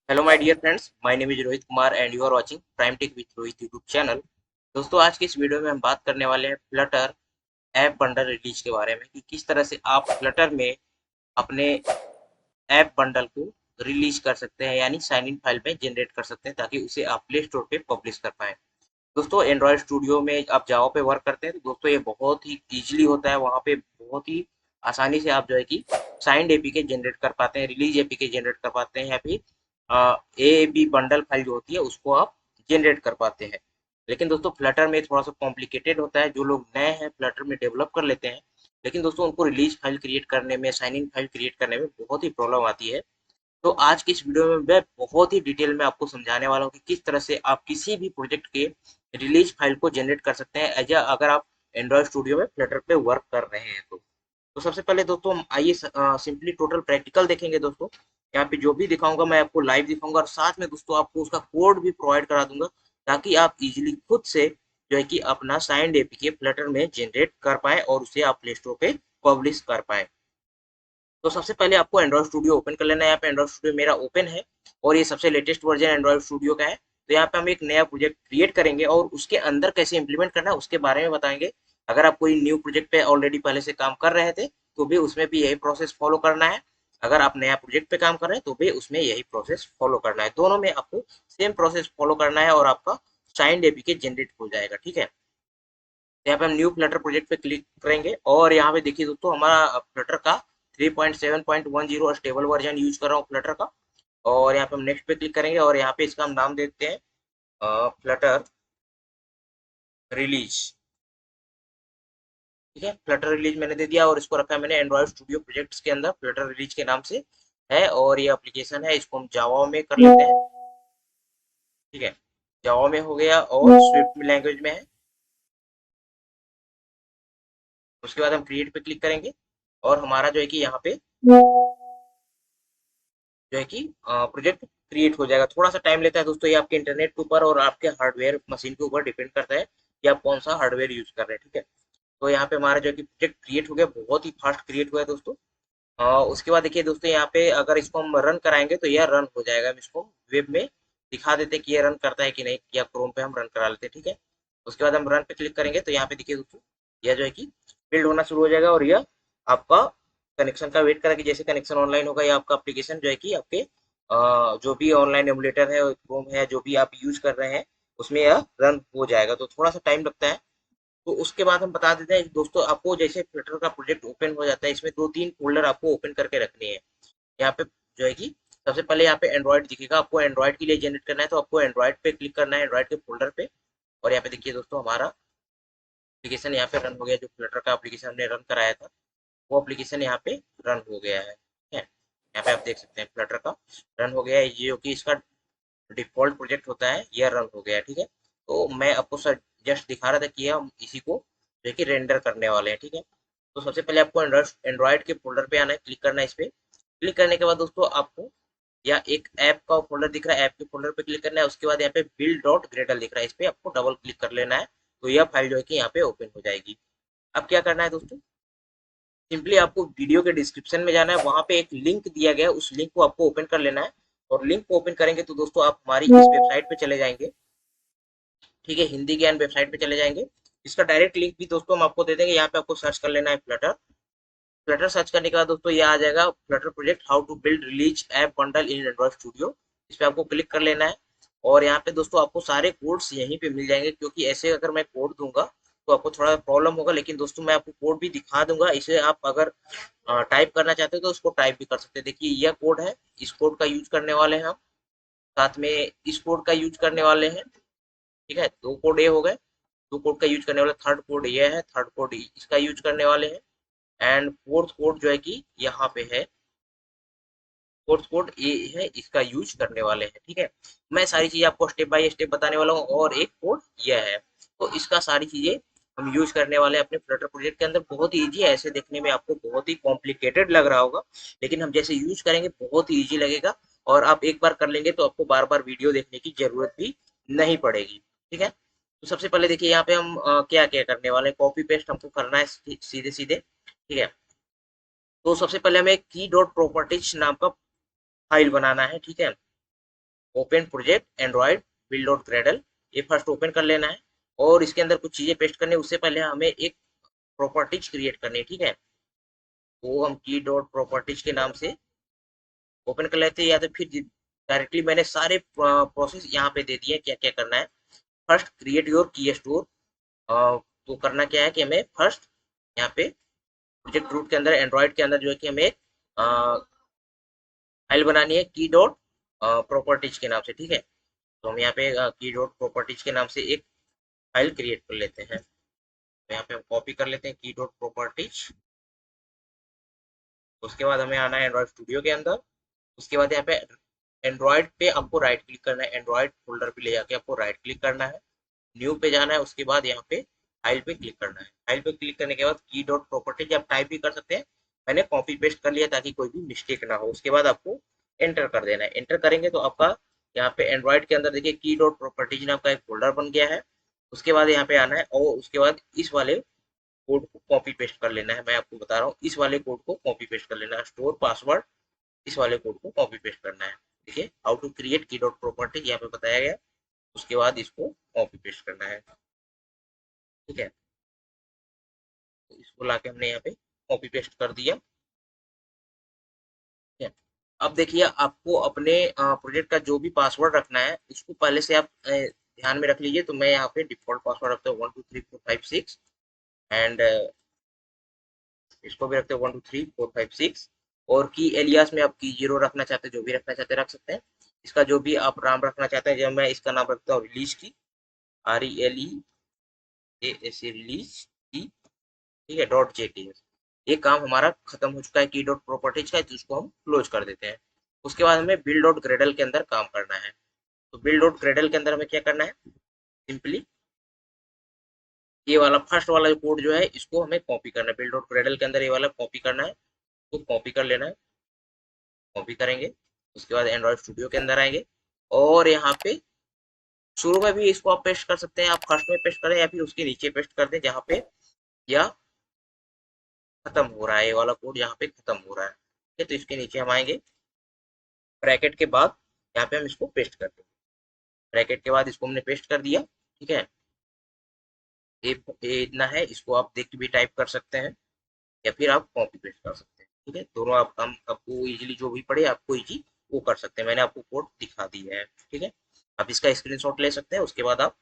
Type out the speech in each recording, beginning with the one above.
Hello my dear friends, my name is Rohit Kumar and you are watching Prime Tech with Rohit YouTube channel. दोस्तों, आज के इस video में हम बात करने वाले हैं फ्लटर ऐप बंडल रिलीज के बारे में कि किस तरह से आप फ्लटर में अपने ऐप बंडल को रिलीज कर सकते हैं, यानी साइन इन फाइल में जनरेट कर सकते हैं ताकि उसे आप प्ले स्टोर पे पब्लिश कर पाएँ। दोस्तों, एंड्रॉयड स्टूडियो में आप जावा पे वर्क करते हैं तो दोस्तों ये बहुत ही ईजिली होता है। वहाँ पे बहुत ही आसानी से आप जो है कि साइंड एपीके जनरेट कर पाते हैं, रिलीज एपीके जनरेट कर पाते हैं, या फिर ए बी बंडल फाइल जो होती है उसको आप जनरेट कर पाते हैं। लेकिन दोस्तों, फ्लटर में थोड़ा सा कॉम्प्लिकेटेड होता है। जो लोग नए हैं फ्लटर में डेवलप कर लेते हैं, लेकिन दोस्तों उनको रिलीज फाइल क्रिएट करने में, साइन इन फाइल क्रिएट करने में बहुत ही प्रॉब्लम आती है। तो आज की इस वीडियो में मैं बहुत ही डिटेल में आपको समझाने वाला हूँ कि किस तरह से आप किसी भी प्रोजेक्ट के रिलीज फाइल को जनरेट कर सकते हैं एज अगर आप एंड्रॉयड स्टूडियो में फ्लटर पे वर्क कर रहे हैं तो सबसे पहले दोस्तों हम आइए सिंपली टोटल प्रैक्टिकल देखेंगे। दोस्तों, यहाँ पे जो भी दिखाऊंगा मैं आपको लाइव दिखाऊंगा और साथ में दोस्तों आपको उसका कोड भी प्रोवाइड करा दूंगा ताकि आप इजीली खुद से जो है कि अपना साइंड एपीके फ्लटर में जनरेट कर पाए और उसे आप प्ले स्टोर पे पब्लिश कर पाए। तो सबसे पहले आपको एंड्रॉइड स्टूडियो ओपन कर लेना है। यहाँ पे एंड्रॉइड स्टूडियो मेरा ओपन है और ये सबसे लेटेस्ट वर्जन एंड्रॉइड स्टूडियो का है। तो यहाँ पे हम एक नया प्रोजेक्ट क्रिएट करेंगे और उसके अंदर कैसे इंप्लीमेंट करना है उसके बारे में बताएंगे। अगर आप कोई न्यू प्रोजेक्ट पे ऑलरेडी पहले से काम कर रहे थे तो भी उसमें भी यही प्रोसेस फॉलो करना है। अगर आप नया प्रोजेक्ट पे काम कर रहे हैं तो भी उसमें यही प्रोसेस फॉलो करना है। दोनों में आपको सेम प्रोसेस फॉलो करना है और आपका साइंड एपीके जनरेट हो जाएगा। ठीक है, यहाँ पे हम न्यू फ्लटर प्रोजेक्ट पे क्लिक करेंगे और यहाँ पे देखिए दोस्तों हमारा फ्लटर का 3.7.10 स्टेबल वर्जन यूज कर रहा हूँ फ्लटर का। और यहाँ पे हम नेक्स्ट पे क्लिक करेंगे और यहाँ पे इसका हम नाम देते हैं फ्लटर रिलीज। ठीक है, फ्लटर रिलीज मैंने दे दिया और इसको रखा है मैंने एंड्रॉइड स्टूडियो प्रोजेक्ट्स के अंदर फ्लटर रिलीज के नाम से है। और ये एप्लीकेशन है, इसको हम जावा में कर लेते हैं। ठीक है, जावा में हो गया और स्विफ्ट लैंग्वेज में है। उसके बाद हम क्रिएट पे क्लिक करेंगे और हमारा जो है कि यहाँ पे जो है कि प्रोजेक्ट क्रिएट हो जाएगा। थोड़ा सा टाइम लेता है दोस्तों, ये आपके इंटरनेट के ऊपर और आपके हार्डवेयर मशीन के ऊपर डिपेंड करता है कि आप कौन सा हार्डवेयर यूज कर रहे हैं। ठीक है, तो यहाँ पे हमारा जो है कि प्रोजेक्ट क्रिएट हो गया, बहुत ही फास्ट क्रिएट हुआ है दोस्तों। उसके बाद देखिए दोस्तों, यहाँ पे अगर इसको हम रन कराएंगे तो यह रन हो जाएगा। हम इसको वेब में दिखा देते हैं कि ये रन करता है कि नहीं, या क्रोम पे हम रन करा लेते हैं। ठीक है, उसके बाद हम रन पे क्लिक करेंगे तो यहाँ पे देखिए दोस्तों यह जो है कि बिल्ड होना शुरू हो जाएगा और यह आपका कनेक्शन का वेट करेगा कि जैसे कनेक्शन ऑनलाइन होगा या आपका एप्लीकेशन जो है कि आपके जो भी ऑनलाइन एमुलेटर है, क्रोम है, जो भी आप यूज कर रहे हैं उसमें यह रन हो जाएगा। तो थोड़ा सा टाइम लगता है। तो उसके बाद हम बता देते हैं दोस्तों, आपको जैसे फ्लटर का प्रोजेक्ट ओपन हो जाता है इसमें दो तीन फोल्डर आपको ओपन करके रखने हैं। यहाँ पे जो है कि सबसे पहले यहाँ पे एंड्रॉइड दिखेगा, आपको एंड्रॉइड के लिए जनरेट करना है तो आपको एंड्रॉइड पे क्लिक करना है, एंड्रॉइड के फोल्डर पे। और यहाँ पे देखिए दोस्तों हमारा एप्लीकेशन यहाँ पे रन हो गया। जो फ्लटर का एप्लीकेशन हमने रन कराया था वो एप्लीकेशन यहाँ पे रन हो गया है। ठीक है, यहाँ पे आप देख सकते हैं फ्लटर का रन हो गया है। ये जो कि इसका डिफ़ॉल्ट प्रोजेक्ट होता है यह रन हो गया है। ठीक है, तो मैं आपको सर जस्ट दिखा रहा था कि हम इसी को जो है कि रेंडर करने वाले हैं। ठीक है, तो सबसे पहले आपको एंड्रॉइड एंड्रॉइड के फोल्डर पे आना है, क्लिक करना है इस पे। क्लिक करने के बाद दोस्तों आपको या एक ऐप का फोल्डर दिख रहा है, ऐप के फोल्डर पे क्लिक करना है। उसके बाद यहाँ पे बिल्ड डॉट ग्रेडल दिख रहा है, इस पे आपको डबल क्लिक कर लेना है। तो यह फाइल जो है कि यहाँ पे ओपन हो जाएगी। अब क्या करना है दोस्तों, सिंपली आपको वीडियो के डिस्क्रिप्शन में जाना है, वहां पे एक लिंक दिया गया है, उस लिंक को आपको ओपन कर लेना है। और लिंक को ओपन करेंगे तो दोस्तों आप हमारी इस वेबसाइट पे चले जाएंगे। ठीक है, हिंदी ज्ञान वेबसाइट पे चले जाएंगे। इसका डायरेक्ट लिंक भी दोस्तों हम आपको दे देंगे। यहाँ पे आपको सर्च कर लेना है फ्लटर। फ्लटर सर्च करने के बाद दोस्तों ये आ जाएगा Flutter project how to build release app bundle in Android Studio. इस पे आपको क्लिक कर लेना है और यहाँ पे दोस्तों आपको सारे कोड्स यहीं पे मिल जाएंगे, क्योंकि ऐसे अगर मैं कोड दूंगा तो आपको थोड़ा प्रॉब्लम होगा। लेकिन दोस्तों मैं आपको कोड भी दिखा दूंगा, इसे आप अगर टाइप करना चाहते हो तो उसको टाइप भी कर सकते हैं। देखिए यह कोड है, इस कोड का यूज करने वाले हैं हम, साथ में इस कोड का यूज करने वाले हैं। ठीक है, दो कोड ये हो गए, दो कोड का यूज करने वाले। थर्ड कोड ये है, थर्ड कोड इसका यूज करने वाले हैं। एंड फोर्थ कोड जो है कि यहाँ पे है, फोर्थ कोड ये है, इसका यूज करने वाले हैं। ठीक है, मैं सारी चीजें आपको स्टेप बाय स्टेप बताने वाला हूँ। और एक कोड यह है, तो इसका सारी चीजें हम यूज करने वाले हैं अपने फ्लटर प्रोजेक्ट के अंदर। बहुत ही ईजी है, ऐसे देखने में आपको बहुत ही कॉम्प्लिकेटेड लग रहा होगा, लेकिन हम जैसे यूज करेंगे बहुत ही ईजी लगेगा। और आप एक बार कर लेंगे तो आपको बार बार वीडियो देखने की जरूरत भी नहीं पड़ेगी। ठीक है, तो सबसे पहले देखिए यहाँ पे हम क्या क्या करने वाले हैं। कॉपी पेस्ट हमको करना है सीधे सीधे। ठीक है, तो सबसे पहले हमें की डॉट प्रॉपर्टीज नाम का फाइल बनाना है। ठीक है, open project Android build dot Gradle, ये फर्स्ट ओपन कर लेना है और इसके अंदर कुछ चीजें पेस्ट करनी है। उससे पहले हमें एक प्रॉपर्टीज क्रिएट करनी है, ठीक है। वो हम की डॉट प्रॉपर्टीज के नाम से ओपन कर लेते हैं, या तो फिर डायरेक्टली मैंने सारे प्रोसेस यहाँ पे दे दिए क्या क्या करना है। फर्स्ट क्रिएट योर की स्टोर, तो करना क्या है कि हमें फर्स्ट यहाँ पे प्रोजेक्ट रूट के अंदर एंड्रॉइड के अंदर जो है कि हमें एक फाइल बनानी है की डॉट प्रॉपर्टीज के नाम से, ठीक है। तो हम यहाँ पे की डॉट प्रॉपर्टीज के नाम से एक फाइल क्रिएट कर लेते हैं। तो यहाँ पे हम कॉपी कर लेते हैं की डॉट प्रॉपर्टीज। उसके बाद हमें आना है एंड्रॉइड स्टूडियो के अंदर। उसके बाद यहाँ पे एंड्रॉइड पे आपको राइट क्लिक करना है, एंड्रॉइड फोल्डर पे ले जाके आपको राइट क्लिक करना है, न्यू पे जाना है। उसके बाद यहाँ पे फाइल पे क्लिक करना है। फाइल पे क्लिक करने के बाद की डॉट प्रॉपर्टीज आप टाइप भी कर सकते हैं, मैंने कॉपी पेस्ट कर लिया ताकि कोई भी मिस्टेक ना हो। उसके बाद आपको एंटर कर देना है। एंटर करेंगे तो आपका यहाँ पे एंड्रॉइड के अंदर देखिए की डॉट प्रॉपर्टीज नाम का एक फोल्डर बन गया है। उसके बाद यहाँ पे आना है और उसके बाद इस वाले कोड को कॉपी पेस्ट कर लेना है। मैं आपको बता रहा हूँ, इस वाले कोड को कॉपी पेस्ट कर लेना है, स्टोर पासवर्ड इस वाले कोड को कॉपी पेस्ट करना है। देखिए हाउ टू क्रिएट की डॉट प्रॉपर्टी यहाँ पे बताया गया। उसके बाद इसको कॉपी पेस्ट करना है, ठीक है। तो इसको लाके हमने यहाँ पे कॉपी पेस्ट कर दिया, ठीक है। अब देखिए आपको अपने प्रोजेक्ट का जो भी पासवर्ड रखना है उसको पहले से आप ध्यान में रख लीजिए। तो मैं यहाँ पे डिफॉल्ट पासवर्ड रखता हूँ 123456 एंड इसको भी रखते हैं 123456। और की एलियास में आप की जीरो रखना चाहते हैं, जो भी रखना चाहते हैं रख सकते हैं। इसका जो भी आप नाम रखना चाहते हैं, जब मैं इसका नाम रखता हूँ रिलीज की, RELEAS रिलीज की, ठीक है, .js। ये काम हमारा खत्म हो चुका है की डॉट प्रॉपर्टीज का, जिसको हम क्लोज कर देते हैं। उसके बाद हमें बिल्ड डॉट ग्रेडल के अंदर काम करना है। तो बिल्ड डॉट ग्रेडल के अंदर हमें क्या करना है, सिंपली ये वाला फर्स्ट वाला कोड जो है इसको हमें कॉपी करना है। बिल्ड डॉट ग्रेडल के अंदर ये वाला कॉपी करना है, तो कॉपी कर लेना है। कॉपी करेंगे उसके बाद एंड्रॉइड स्टूडियो के अंदर आएंगे और यहाँ पे शुरू में भी इसको आप पेस्ट कर सकते हैं, आप फर्स्ट में पेस्ट करें या फिर उसके नीचे पेस्ट कर दें जहाँ पे या खत्म हो रहा है, ये वाला कोड यहाँ पे खत्म हो रहा है, ठीक है। तो इसके नीचे हम आएंगे, ब्रैकेट के बाद यहाँ पे हम इसको पेस्ट कर देंगे। ब्रैकेट के बाद इसको हमने पेस्ट कर दिया, ठीक है। ये इतना है, इसको आप देख के भी टाइप कर सकते हैं या फिर आप कॉपी पेस्ट कर सकते हैं, ठीक है। दोनों आप काम आपको इजीली जो भी पड़े आपको इजी वो कर सकते हैं। मैंने आपको कोड दिखा दिया है, ठीक है। आप इसका स्क्रीनशॉट ले सकते हैं, उसके बाद आप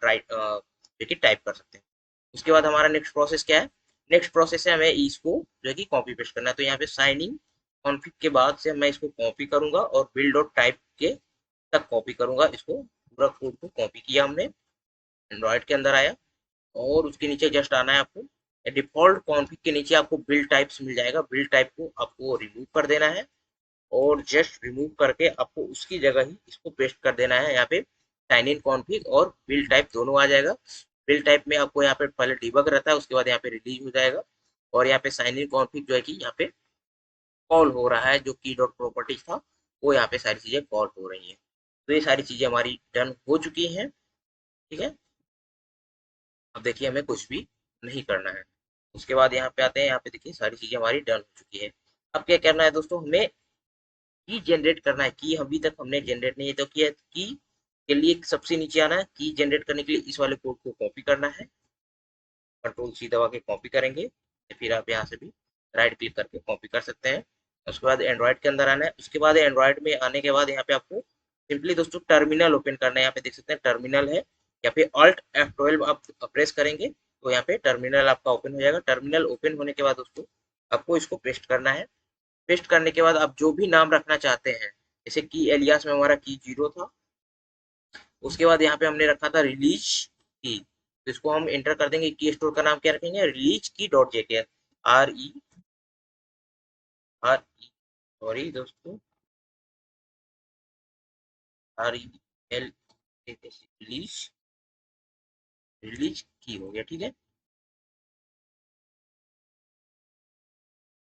राइट देखिए टाइप कर सकते हैं। उसके बाद हमारा नेक्स्ट प्रोसेस क्या है, नेक्स्ट प्रोसेस है हमें इसको जो है कि कॉपी पेस्ट करना है। तो यहाँ पे साइनिंग कॉन्फिग के बाद से मैं इसको कॉपी करूंगा और बिल्ड डॉट टाइप के तक कॉपी करूंगा। इसको पूरा कोड को कॉपी किया हमने, एंड्रॉइड के अंदर आया और उसके नीचे जस्ट आना है आपको, डिफॉल्ट कॉन्फिग के नीचे आपको बिल्ड टाइप्स मिल जाएगा। बिल्ड टाइप को आपको रिमूव कर देना है और जस्ट रिमूव करके आपको उसकी जगह ही इसको पेस्ट कर देना है। यहाँ पे साइन इन कॉन्फिग और बिल्ड टाइप दोनों आ जाएगा। बिल्ड टाइप में आपको यहाँ पे पहले डिबग रहता है, उसके बाद यहाँ पे रिलीज हो जाएगा और यहाँ पे साइन इन कॉन्फिग जो है कि यहाँ पे कॉल हो रहा है, जो की डॉट प्रॉपर्टीज था वो यहाँ पे सारी चीजें कॉल हो रही है। तो ये सारी चीजें हमारी डन हो चुकी हैं, ठीक है। अब देखिए हमें कुछ भी नहीं करना है। उसके बाद यहाँ पे आते हैं, यहाँ पे देखिए सारी चीजें हमारी डन हो चुकी है। अब क्या करना है दोस्तों, हमें की जनरेट करना है। की अभी तक हमने जनरेट नहीं है तो किया, की के लिए सबसे नीचे आना है। की जनरेट करने के लिए इस वाले कोड को कॉपी करना है, कंट्रोल सी दबा के कॉपी करेंगे, फिर आप यहाँ से भी राइट क्लिक करके कॉपी कर सकते हैं। उसके बाद एंड्रॉइड के अंदर आना है। उसके बाद एंड्रॉइड में आने के बाद यहाँ पे आपको सिंपली दोस्तों टर्मिनल ओपन करना है। यहाँ पे देख सकते हैं टर्मिनल है, या फिर Alt F12 आप प्रेस करेंगे तो यहाँ पे टर्मिनल आपका ओपन हो जाएगा। टर्मिनल ओपन होने के बाद दोस्तों आपको इसको पेस्ट करना है। पेस्ट करने के बाद आप जो भी नाम रखना चाहते हैं, जैसे की एलियास में हमारा की जीरो था, उसके बाद यहाँ पे हमने रखा था रिलीज की, तो इसको हम एंटर कर देंगे। की स्टोर का नाम क्या रखेंगे, रिलीज की डॉट जेके, RE सॉरी दोस्तों, REL रिलीज, रिलीज की हो गया, ठीक है।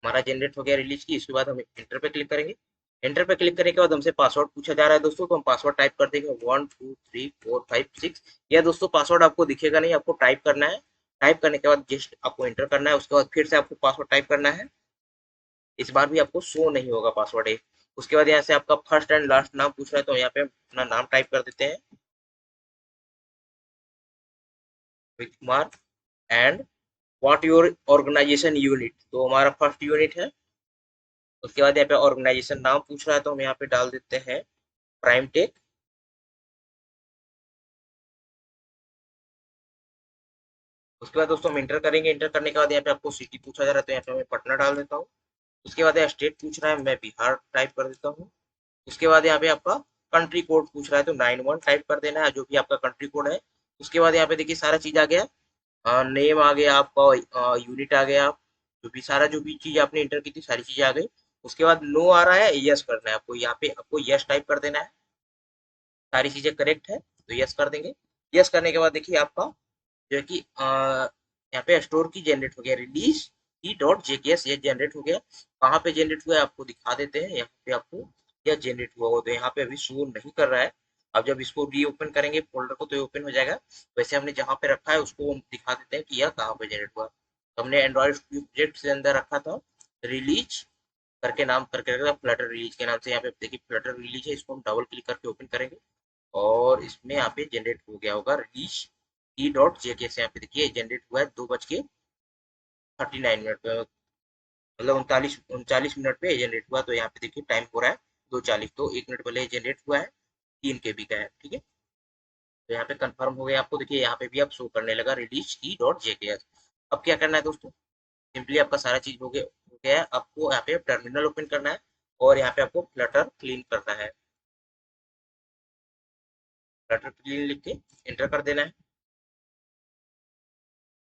हमारा जनरेट हो गया रिलीज की। इसके बाद हम एंटर पे क्लिक करेंगे। एंटर पे क्लिक करने के बाद हमसे पासवर्ड पूछा जा रहा है दोस्तों, तो हम पासवर्ड टाइप कर देंगे 123456। यह दोस्तों पासवर्ड आपको दिखेगा नहीं, आपको टाइप करना है। टाइप करने के बाद जस्ट आपको एंटर करना है। उसके बाद फिर से आपको पासवर्ड टाइप करना है, इस बार भी आपको शो नहीं होगा पासवर्ड है। उसके बाद यहाँ से आपका फर्स्ट एंड लास्ट नाम पूछ रहा है, तो यहाँ पे अपना नाम टाइप कर देते हैं, Rohit Kumar, and what your organisation unit, तो हमारा फर्स्ट यूनिट है। उसके बाद यहाँ पे ऑर्गेनाइजेशन नाम पूछ रहा है, तो हम यहाँ पे डाल देते हैं प्राइम टेक। उसके बाद दोस्तों हम इंटर करेंगे, इंटर करने के बाद यहाँ पे आपको सिटी पूछा जा रहा है, तो यहाँ पे मैं पटना डाल देता हूँ। उसके बाद यहाँ स्टेट पूछ रहा है, मैं बिहार टाइप कर देता हूँ। उसके बाद यहाँ पे आपका कंट्री कोड पूछ रहा है, तो 91 टाइप कर देना है, जो भी आपका कंट्री कोड है। उसके बाद यहाँ पे देखिए सारा चीज आ गया, नेम आ गया आपका, यूनिट आ गया, जो भी चीज आपने इंटर की थी सारी चीजें आ गई। उसके बाद नो आ रहा है, यस करना है आपको, यहाँ पे आपको यस टाइप कर देना है। सारी चीजें करेक्ट है तो यस कर देंगे। यस करने के बाद देखिए आपका जो है कि यहाँ पे स्टोर की जनरेट हो गया, रिलीज की डॉट जेकेएस, ये जनरेट हो गया। कहाँ पे जनरेट हुआ है आपको दिखा देते हैं, यहाँ पे आपको यह जनरेट हुआ हो, तो यहाँ पे अभी शो नहीं कर रहा है। अब जब इसको रीओपन करेंगे फोल्डर को, तो ये ओपन हो जाएगा। वैसे हमने जहाँ पे रखा है उसको हम दिखा देते हैं कि यह कहाँ पे जनरेट हुआ। तो हमने एंड्रॉइड स्टूडियो प्रोजेक्ट के अंदर रखा था, रिलीज करके नाम करके रखा था, फ्लटर रिलीज के नाम से। यहाँ पे देखिए फ्लटर रिलीज है, इसको हम डबल क्लिक करके ओपन करेंगे और इसमें यहाँ पे जनरेट हो गया होगा रिलीज ई डॉट जे से। यहाँ पे देखिए जनरेट हुआ है 2:39 पे, मतलब 39 मिनट पे जनरेट हुआ। तो यहाँ पे देखिए टाइम हो रहा है 2:40, तो 1 मिनट पहले जनरेट हुआ है, 3 KB का है, ठीक है। तो यहाँ पे कंफर्म हो गया आपको, देखिए यहाँ पे भी आप शो करने लगा रिलीज ई डॉट जे। अब क्या करना है दोस्तों, सिंपली आपका सारा चीज हो गया है। आपको यहाँ पे टर्मिनल ओपन करना है और यहाँ पे आपको फ्लटर क्लीन करना है। फ्लटर क्लीन लिख के एंटर कर देना है।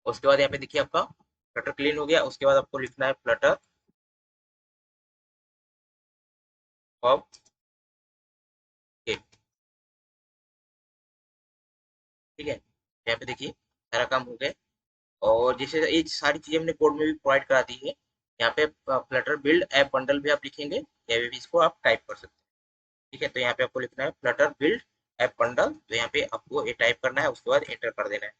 उसके बाद यहाँ पे देखिए आपका फ्लटर क्लीन हो गया। उसके बाद आपको लिखना है फ्लटर ऑफ के, ठीक है। यहाँ पे देखिए सारा काम हो गया। और जैसे ये सारी चीजें हमने कोड में भी प्रोवाइड करा दी है। यहाँ पे फ्लटर बिल्ड ऐप बंडल भी आप लिखेंगे या भी इसको आप टाइप कर सकते हैं, ठीक है। तो यहाँ पे आपको लिखना है फ्लटर बिल्ड ऐप बंडल, तो यहाँ पे आपको ये टाइप करना है, उसके बाद एंटर कर देना है।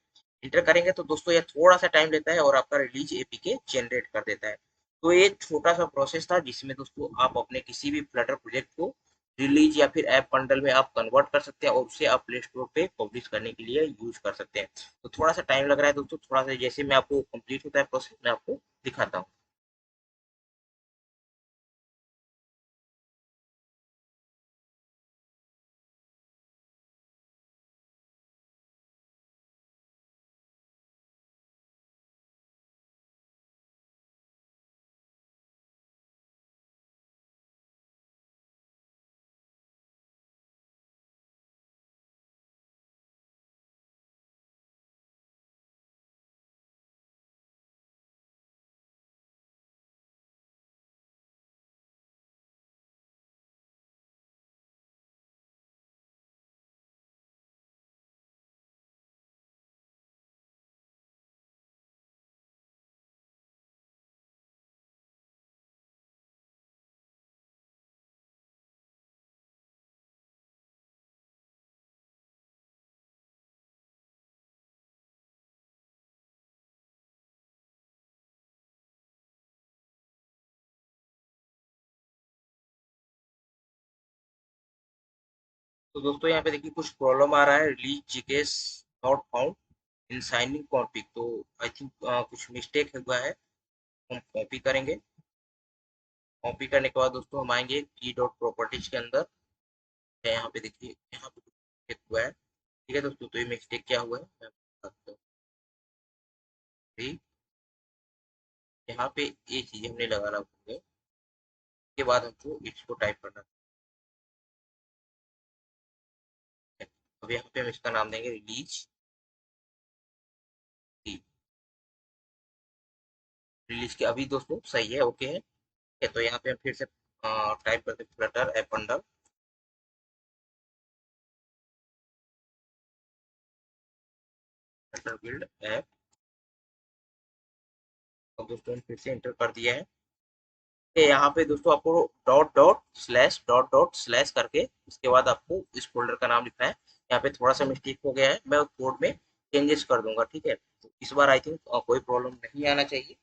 एंटर करेंगे तो दोस्तों ये थोड़ा सा टाइम लेता है और आपका रिलीज एपीके जनरेट कर देता है। तो ये एक छोटा सा प्रोसेस था जिसमें दोस्तों आप अपने किसी भी फ्लटर प्रोजेक्ट को रिलीज या फिर ऐप बंडल में आप कन्वर्ट कर सकते हैं और उसे आप प्ले स्टोर पे पब्लिश करने के लिए यूज कर सकते हैं। तो थोड़ा सा टाइम लग रहा है दोस्तों, थोड़ा सा जैसे मैं आपको कंप्लीट होता है प्रोसेस मैं आपको दिखाता हूँ। तो दोस्तों यहाँ पे देखिए कुछ प्रॉब्लम आ रहा है, release JKS not found in signing config, तो आई थिंक कुछ मिस्टेक हुआ है। हम कॉपी करेंगे, कॉपी करने के बाद दोस्तों हम आएंगे की डॉट प्रॉपर्टीज के अंदर। यहाँ पे देखिए यहाँ पे मिस्टेक हुआ है, ठीक है दोस्तों। तो ये मिस्टेक क्या हुआ है मैं बताता हूँ। भी यहाँ पे ये चीज हमने लगाना होंगे, उसके बाद हमको इसको टाइप करना है। अब यहाँ पे हम इसका नाम देंगे रिलीज, रिलीज के अभी दोस्तों सही है, ओके है, ठीक है। तो यहाँ पे हम फिर से टाइप करते हैं Flutter app bundle, Flutter build app. अब दोस्तों हम फिर से एंटर कर दिया है। यहाँ पे दोस्तों आपको डॉट डॉट स्लैश करके उसके बाद आपको इस फोल्डर का नाम लिखना है। यहाँ पे थोड़ा सा मिस्टेक हो गया है, मैं कोड में चेंजेस कर दूंगा, ठीक है। तो इस बार आई थिंक कोई प्रॉब्लम नहीं आना चाहिए।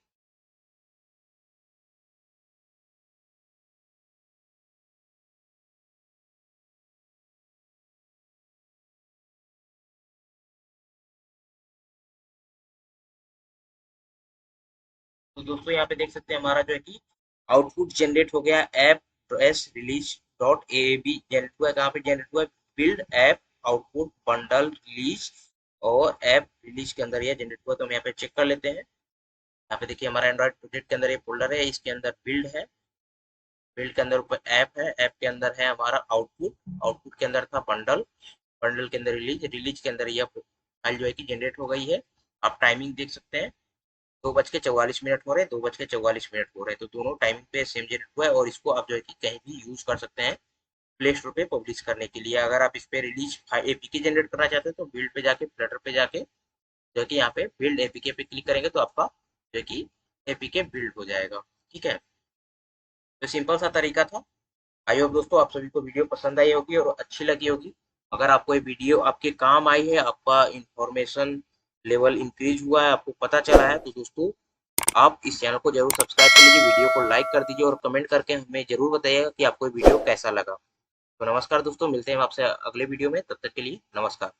तो दोस्तों यहाँ पे देख सकते हैं हमारा जो है कि आउटपुट जनरेट हो गया। App S release dot A B generate हुआ है। कहाँ पे जनरेट हुआ है? Build app output bundle release, और ऐप रिलीज के अंदर यह जनरेट हुआ। तो हम यहाँ पे चेक कर लेते हैं। यहाँ पे देखिए हमारा एंड्रॉइड प्रोजेक्ट के अंदर ये फोल्डर है, इसके अंदर बिल्ड है, बिल्ड के अंदर ऊपर ऐप है, ऐप के अंदर है हमारा आउटपुट, आउटपुट के अंदर था बंडल, बंडल के अंदर रिलीज, रिलीज के अंदर यह फाइल जो है कि जनरेट हो गई है। आप टाइमिंग देख सकते हैं, 2:44 हो रहे हैं, 2:44 हो रहे हैं। तो दोनों टाइमिंग पे सेम जनरेट हुआ है, और इसको आप जो है कि कहीं भी यूज कर सकते हैं प्ले स्टोर पे पब्लिश करने के लिए। अगर आप इस पे रिलीज एपीके जनरेट करना चाहते हैं तो बिल्ड पे जाके, फ्लटर पे जाके जो है कि यहाँ पे बिल्ड एपीके पे क्लिक करेंगे तो आपका जो है कि एपीके बिल्ड हो जाएगा। ठीक है, तो सिंपल सा तरीका था। आई होप दोस्तों आप सभी को वीडियो पसंद आई होगी और अच्छी लगी होगी। अगर आपको ये वीडियो आपके काम आई है, आपका इंफॉर्मेशन लेवल इंक्रीज हुआ है, आपको पता चला है, तो दोस्तों आप इस चैनल को जरूर सब्सक्राइब कर लीजिए, वीडियो को लाइक कर दीजिए और कमेंट करके हमें जरूर बताइएगा कि आपको ये वीडियो कैसा लगा। तो नमस्कार दोस्तों, मिलते हैं आपसे अगले वीडियो में, तब तक के लिए नमस्कार।